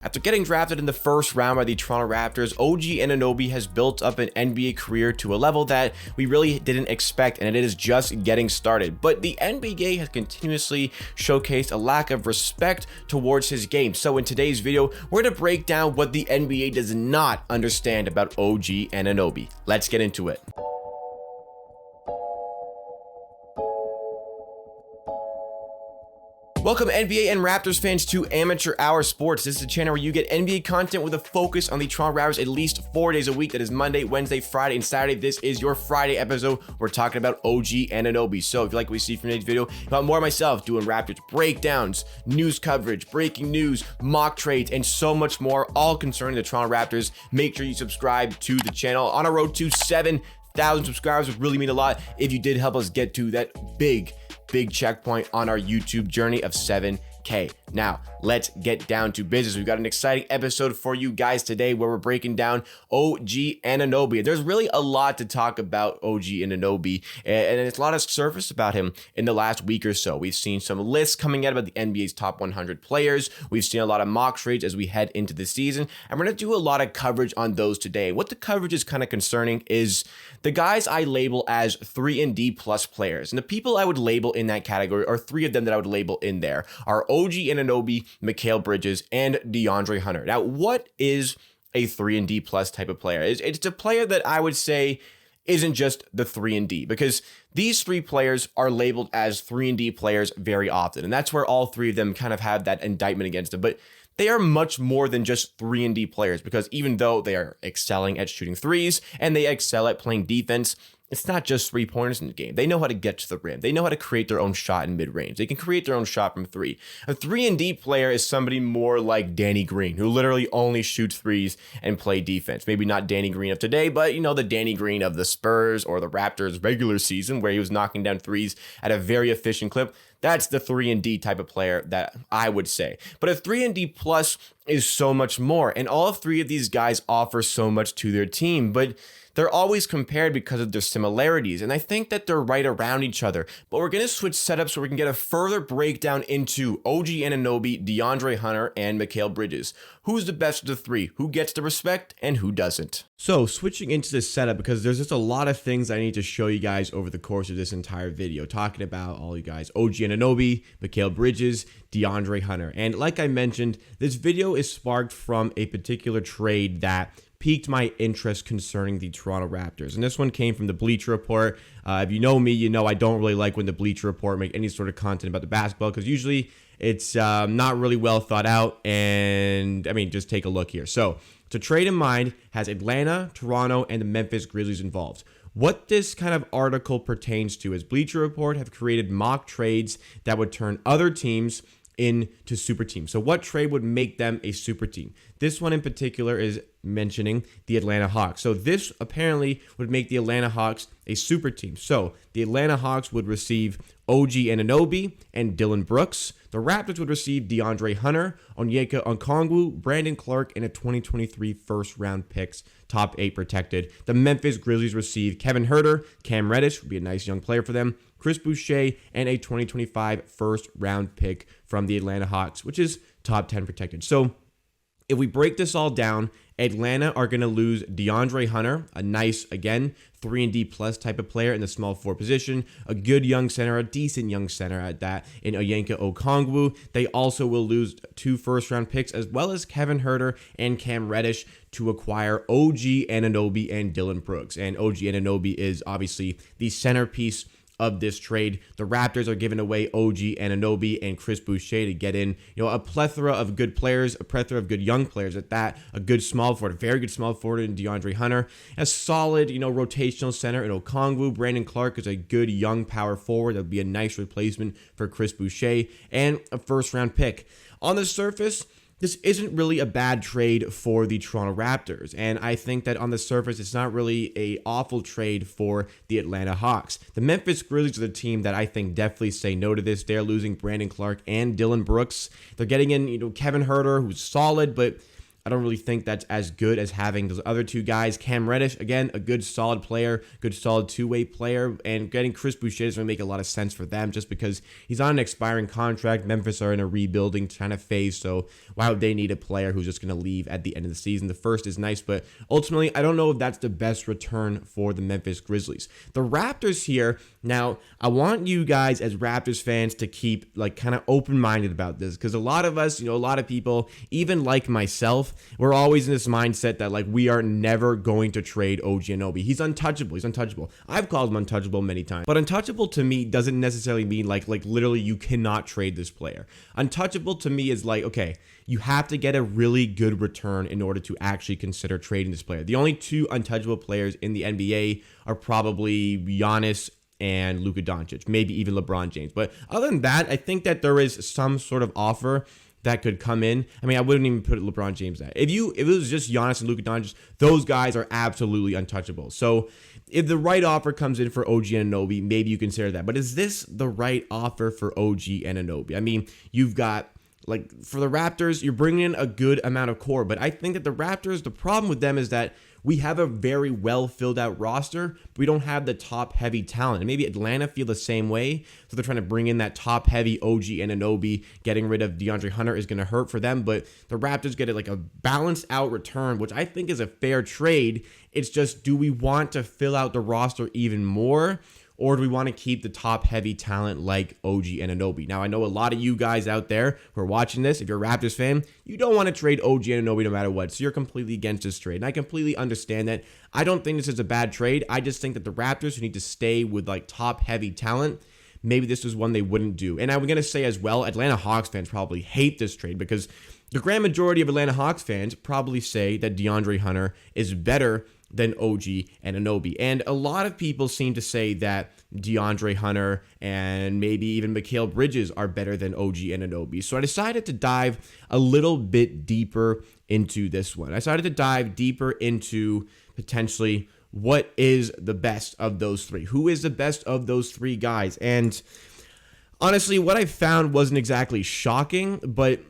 After getting drafted in the first round by the Toronto Raptors, OG Anunoby has built up an NBA career to a level that we really didn't expect, and it is just getting started. But the NBA has continuously showcased a lack of respect towards his game. So in today's video, we're going to break down what the NBA does not understand about OG Anunoby. Let's get into it. Welcome NBA and Raptors fans to Amateur Hour Sports. This is a channel where you get NBA content with a focus on the Toronto Raptors at least 4 days a week. That is Monday, Wednesday, Friday, and Saturday. This is your Friday episode. We're talking about OG Anunoby. So if you like what we see from today's video, about more of myself doing Raptors breakdowns, news coverage, breaking news, mock trades, and so much more, all concerning the Toronto Raptors, make sure you subscribe to the channel. On our road to 7,000 subscribers would really mean a lot if you did help us get to that big checkpoint on our YouTube journey of 7K. Now, let's get down to business. We've got an exciting episode for you guys today where we're breaking down OG Anunoby. There's really a lot to talk about OG Anunoby, and it's a lot of surface about him in the last week or so. We've seen some lists coming out about the NBA's top 100 players. We've seen a lot of mock trades as we head into the season, and we're going to do a lot of coverage on those today. What the coverage is kind of concerning is the guys I label as 3&D plus players, and the people I would label in that category, or three of them that I would label in there, are OG Anunoby, Mikal Bridges, and DeAndre Hunter. Now, what is a 3&D plus type of player? It's a player that I would say isn't just the 3&D, because these three players are labeled as 3&D players very often, and that's where all three of them kind of have that indictment against them. But they are much more than just 3&D players, because even though they are excelling at shooting threes and they excel at playing defense, it's not just 3-pointers in the game. They know how to get to the rim. They know how to create their own shot in mid-range. They can create their own shot from three. A 3&D player is somebody more like Danny Green, who literally only shoots threes and play defense. Maybe not Danny Green of today, but you know, the Danny Green of the Spurs or the Raptors regular season, where he was knocking down threes at a very efficient clip. That's the 3&D type of player that I would say. But a 3&D plus is so much more, and all three of these guys offer so much to their team, but they're always compared because of their similarities, and I think that they're right around each other. But we're going to switch setups so we can get a further breakdown into OG Anunoby, DeAndre Hunter, and Mikal Bridges. Who's the best of the three? Who gets the respect and who doesn't? So switching into this setup, because there's just a lot of things I need to show you guys over the course of this entire video, talking about all you guys, OG Anunoby, Mikal Bridges, DeAndre Hunter. And like I mentioned, this video is sparked from a particular trade that piqued my interest concerning the Toronto Raptors. And this one came from the Bleacher Report. If you know me, you know I don't really like when the Bleacher Report make any sort of content about the basketball, because usually it's not really well thought out. And I mean, just take a look here. So to trade in mind has Atlanta, Toronto, and the Memphis Grizzlies involved. What this kind of article pertains to is Bleacher Report have created mock trades that would turn other teams into super teams. So what trade would make them a super team? This one in particular is mentioning the Atlanta Hawks. So this apparently would make the Atlanta Hawks a super team. So the Atlanta Hawks would receive OG Anunoby and Dillon Brooks. The Raptors would receive DeAndre Hunter, Onyeka Okongwu, Brandon Clark, and a 2023 first-round picks, top 8 protected. The Memphis Grizzlies receive Kevin Huerter, Cam Reddish, would be a nice young player for them, Chris Boucher, and a 2025 first-round pick from the Atlanta Hawks, which is top 10 protected. So if we break this all down, Atlanta are going to lose DeAndre Hunter, a nice, again, 3&D plus type of player in the small forward position, a good young center, a decent young center at that in Onyeka Okongwu. They also will lose 2 first-round picks, as well as Kevin Huerter and Cam Reddish, to acquire OG Anunoby and Dillon Brooks. And OG Anunoby is obviously the centerpiece of this trade. The Raptors are giving away OG Anunoby and Chris Boucher to get in, a plethora of good players, a plethora of good young players at that, a good small forward, a very good small forward in DeAndre Hunter, a solid, rotational center in Okongwu. Brandon Clark is a good young power forward. That would be a nice replacement for Chris Boucher, and a first-round pick. On the surface, this isn't really a bad trade for the Toronto Raptors, and I think that on the surface, it's not really an awful trade for the Atlanta Hawks. The Memphis Grizzlies are the team that I think definitely say no to this. They're losing Brandon Clark and Dillon Brooks. They're getting in, Kevin Huerter, who's solid, but I don't really think that's as good as having those other two guys. Cam Reddish, again, a good solid player, good solid two-way player, and getting Chris Boucher doesn't really make a lot of sense for them just because he's on an expiring contract. Memphis are in a rebuilding kind of phase, so why would they need a player who's just going to leave at the end of the season? The first is nice, but ultimately, I don't know if that's the best return for the Memphis Grizzlies. The Raptors here, now, I want you guys as Raptors fans to keep like kind of open-minded about this because a lot of us, a lot of people, even like myself, we're always in this mindset that like we are never going to trade OG Anunoby. He's untouchable. He's untouchable. I've called him untouchable many times, but untouchable to me doesn't necessarily mean like literally you cannot trade this player. Untouchable to me is like, okay, you have to get a really good return in order to actually consider trading this player. The only two untouchable players in the NBA are probably Giannis and Luka Doncic, maybe even LeBron James. But other than that, I think that there is some sort of offer that could come in. I mean, I wouldn't even put LeBron James at. If it was just Giannis and Luka Doncic, those guys are absolutely untouchable. So if the right offer comes in for OG Anunoby, maybe you consider that. But is this the right offer for OG Anunoby? I mean, you've got, like, for the Raptors, you're bringing in a good amount of core. But I think that the Raptors, the problem with them is that we have a very well filled out roster, but we don't have the top heavy talent. And maybe Atlanta feel the same way. So they're trying to bring in that top heavy OG Anunoby. Getting rid of DeAndre Hunter is going to hurt for them. But the Raptors get like a balanced out return, which I think is a fair trade. It's just, do we want to fill out the roster even more? Or do we want to keep the top heavy talent like OG Anunoby? Now, I know a lot of you guys out there who are watching this, if you're a Raptors fan, you don't want to trade OG Anunoby no matter what. So you're completely against this trade. And I completely understand that. I don't think this is a bad trade. I just think that the Raptors who need to stay with like top heavy talent, maybe this is one they wouldn't do. And I'm going to say as well, Atlanta Hawks fans probably hate this trade because the grand majority of Atlanta Hawks fans probably say that DeAndre Hunter is better than OG Anunoby. And a lot of people seem to say that DeAndre Hunter and maybe even Mikal Bridges are better than OG Anunoby. So I decided to dive a little bit deeper into this one. I decided to dive deeper into potentially what is the best of those three. Who is the best of those three guys? And honestly, what I found wasn't exactly shocking, but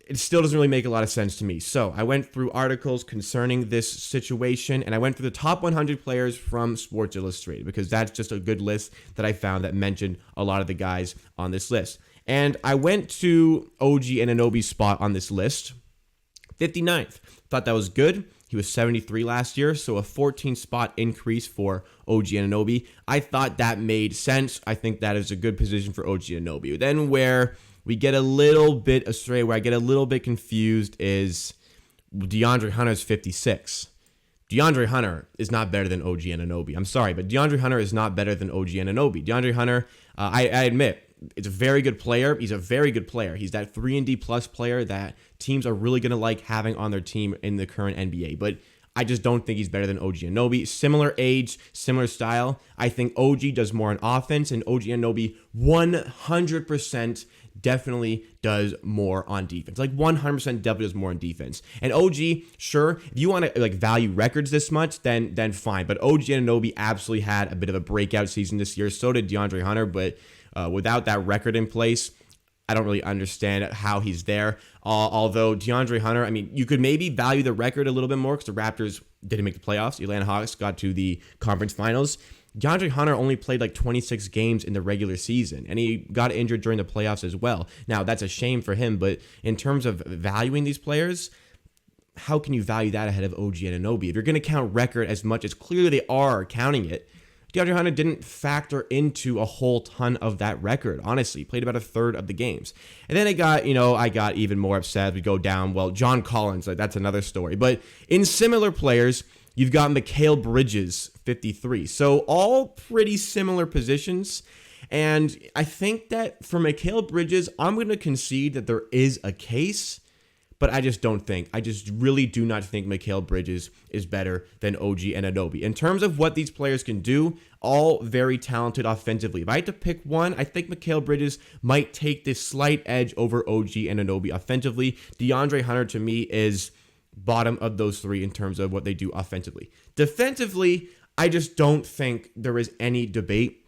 it still doesn't really make a lot of sense to me. So I went through articles concerning this situation, and I went through the top 100 players from Sports Illustrated because that's just a good list that I found that mentioned a lot of the guys on this list. And I went to OG Anunoby's spot on this list, 59th. Thought that was good. He was 73 last year, so a 14-spot increase for OG Anunoby. I thought that made sense. I think that is a good position for OG Anunoby. Then where we get a little bit astray, where I get a little bit confused, is DeAndre Hunter's 56. DeAndre Hunter is not better than OG Anunoby. I'm sorry, but DeAndre Hunter is not better than OG Anunoby. DeAndre Hunter, I admit, it's a very good player. He's a very good player. He's that 3-and-D plus player that teams are really going to like having on their team in the current NBA. But I just don't think he's better than OG Anunoby. Similar age, similar style. I think OG does more on offense, and OG Anunoby 100% definitely does more on defense. Like 100% definitely does more on defense. And OG, sure, if you want to like value records this much, then fine. But OG Anunoby absolutely had a bit of a breakout season this year. So did DeAndre Hunter, but without that record in place, I don't really understand how he's there. Although DeAndre Hunter, I mean, you could maybe value the record a little bit more because the Raptors didn't make the playoffs. The Atlanta Hawks got to the conference finals. DeAndre Hunter only played like 26 games in the regular season, and he got injured during the playoffs as well. Now, that's a shame for him, but in terms of valuing these players, how can you value that ahead of OG Anunoby? If you're going to count record as much as clearly they are counting it, DeAndre Hunter didn't factor into a whole ton of that record, honestly. He played about a third of the games. And then I got even more upset. We go down, well, John Collins, like that's another story. But in similar players, you've got Mikal Bridges, 53. So all pretty similar positions. And I think that for Mikal Bridges, I'm going to concede that there is a case, but I just really do not think Mikal Bridges is better than OG Anunoby. In terms of what these players can do, all very talented offensively. If I had to pick one, I think Mikal Bridges might take this slight edge over OG Anunoby offensively. DeAndre Hunter, to me, is bottom of those three in terms of what they do offensively. Defensively, I just don't think there is any debate.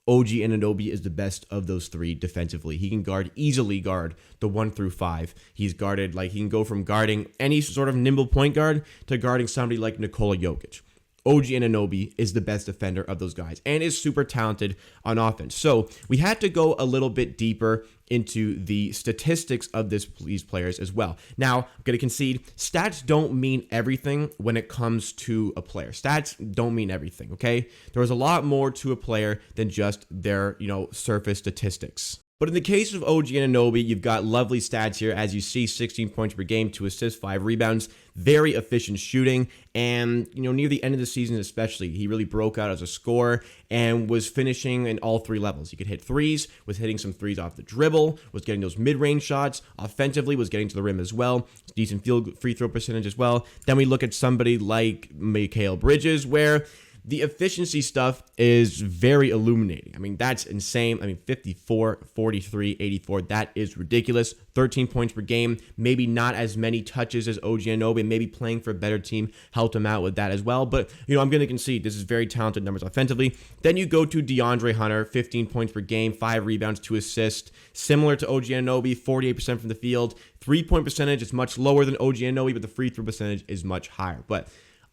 OG Anunoby is the best of those three defensively. He can easily guard the 1 through 5. He's guarded, like, he can go from guarding any sort of nimble point guard to guarding somebody like Nikola Jokic. OG Anunoby is the best defender of those guys and is super talented on offense. So we had to go a little bit deeper into the statistics of these players as well. Now, I'm going to concede, stats don't mean everything when it comes to a player. Stats don't mean everything, okay? There was a lot more to a player than just their, surface statistics. But in the case of OG Anunoby, you've got lovely stats here. As you see, 16 points per game, 2 assists, 5 rebounds, very efficient shooting. And, near the end of the season especially, he really broke out as a scorer and was finishing in all 3 levels. He could hit threes, was hitting some threes off the dribble, was getting those mid-range shots, offensively was getting to the rim as well, decent free throw percentage as well. Then we look at somebody like Mikal Bridges, where the efficiency stuff is very illuminating. I mean, that's insane. I mean, 54, 43, 84, that is ridiculous. 13 points per game, maybe not as many touches as OG Anunoby, maybe playing for a better team helped him out with that as well. But, I'm going to concede this is very talented numbers offensively. Then you go to DeAndre Hunter, 15 points per game, 5 rebounds, 2 assists. Similar to OG Anunoby, 48% from the field. 3-point percentage is much lower than OG Anunoby, but the free throw percentage is much higher. But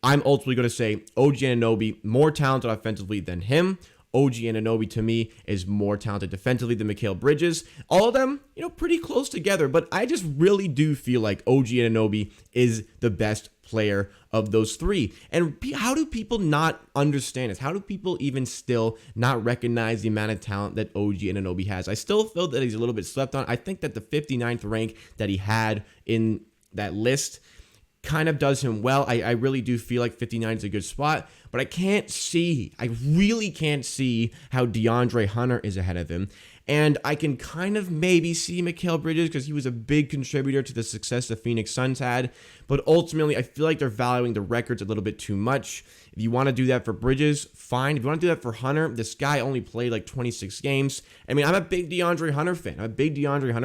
I'm ultimately going to say OG Anunoby more talented offensively than him. OG Anunoby to me is more talented defensively than Mikal Bridges. All of them, pretty close together, but I just really do feel like OG Anunoby is the best player of those 3. And how do people not understand this? How do people even still not recognize the amount of talent that OG Anunoby has? I still feel that he's a little bit slept on. I think that the 59th rank that he had in that list kind of does him well. I really do feel like 59 is a good spot, but I really can't see how DeAndre Hunter is ahead of him. And I can kind of maybe see Mikal Bridges because he was a big contributor to the success the Phoenix Suns had. But ultimately, I feel like they're valuing the records a little bit too much. If you want to do that for Bridges, fine. If you want to do that for Hunter, this guy only played like 26 games. I mean, I'm a big DeAndre Hunter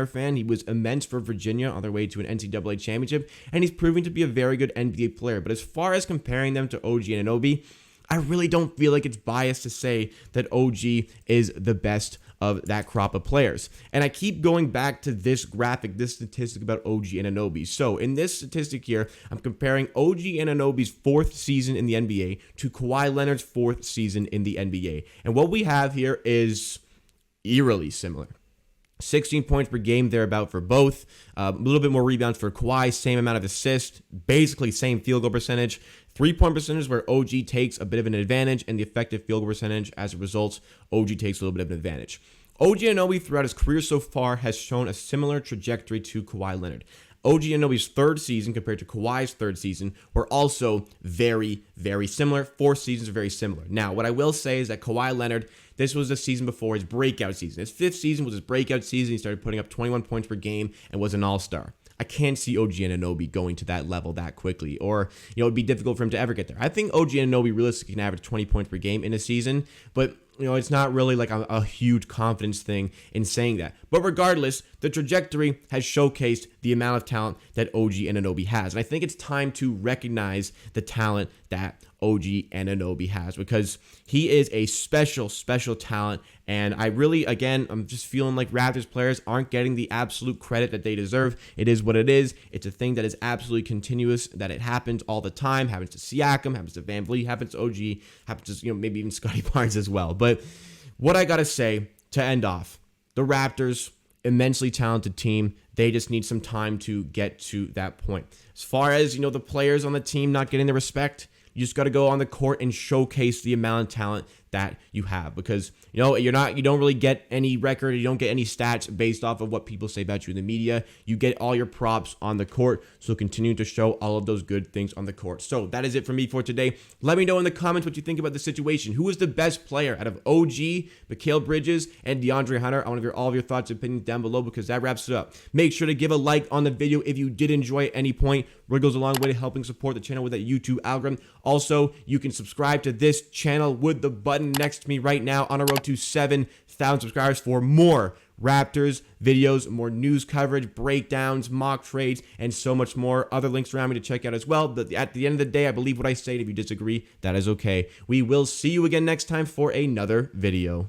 fan. He was immense for Virginia on their way to an NCAA championship, and he's proving to be a very good NBA player. But as far as comparing them to OG Anunoby, I really don't feel like it's biased to say that OG is the best of that crop of players. And I keep going back to this graphic, this statistic about OG Anunoby. So in this statistic here, I'm comparing OG Anunoby's 4th season in the NBA to Kawhi Leonard's 4th season in the NBA. And what we have here is eerily similar. 16 points per game thereabout for both. A little bit more rebounds for Kawhi, same amount of assists, basically same field goal percentage. 3-point percentage where OG takes a bit of an advantage, and the effective field goal percentage, as a result, OG takes a little bit of an advantage. OG Anunoby throughout his career so far has shown a similar trajectory to Kawhi Leonard. OG Anunoby's 3rd season compared to Kawhi's 3rd season were also very, very similar. 4 seasons are very similar. Now, what I will say is that Kawhi Leonard, this was the season before his breakout season. His 5th season was his breakout season. He started putting up 21 points per game and was an all-star. I can't see OG Anunoby going to that level that quickly, or it'd be difficult for him to ever get there. I think OG Anunoby realistically can average 20 points per game in a season, but it's not really like a huge confidence thing in saying that. But regardless, the trajectory has showcased the amount of talent that OG Anunoby has. And I think it's time to recognize the talent that OG Anunoby has, because he is a special, special talent. And I really, again, I'm just feeling like Raptors players aren't getting the absolute credit that they deserve. It is what it is. It's a thing that is absolutely continuous, that it happens all the time. Happens to Siakam, happens to VanVleet, happens to OG, happens to, maybe even Scottie Barnes as well. But what I got to say to end off, the Raptors, immensely talented team. They just need some time to get to that point. As far as, the players on the team not getting the respect, you just got to go on the court and showcase the amount of talent that you have, because you don't really get any record, you don't get any stats based off of what people say about you in the media. You get all your props on the court, so continue to show all of those good things on the court. So that is it for me for today. Let me know in the comments what you think about the situation. Who is the best player out of OG, Mikal Bridges, and DeAndre Hunter? I want to hear all of your thoughts and opinions down below, because that wraps it up. Make sure to give a like on the video if you did enjoy at any point. It goes a long way to helping support the channel with that YouTube algorithm. Also, you can subscribe to this channel with the button next to me right now, on a road to 7,000 subscribers, for more Raptors videos, more news coverage, breakdowns, mock trades, and so much more. Other links around me to check out as well. But at the end of the day, I believe what I say. If you disagree, that is okay. We will see you again next time for another video.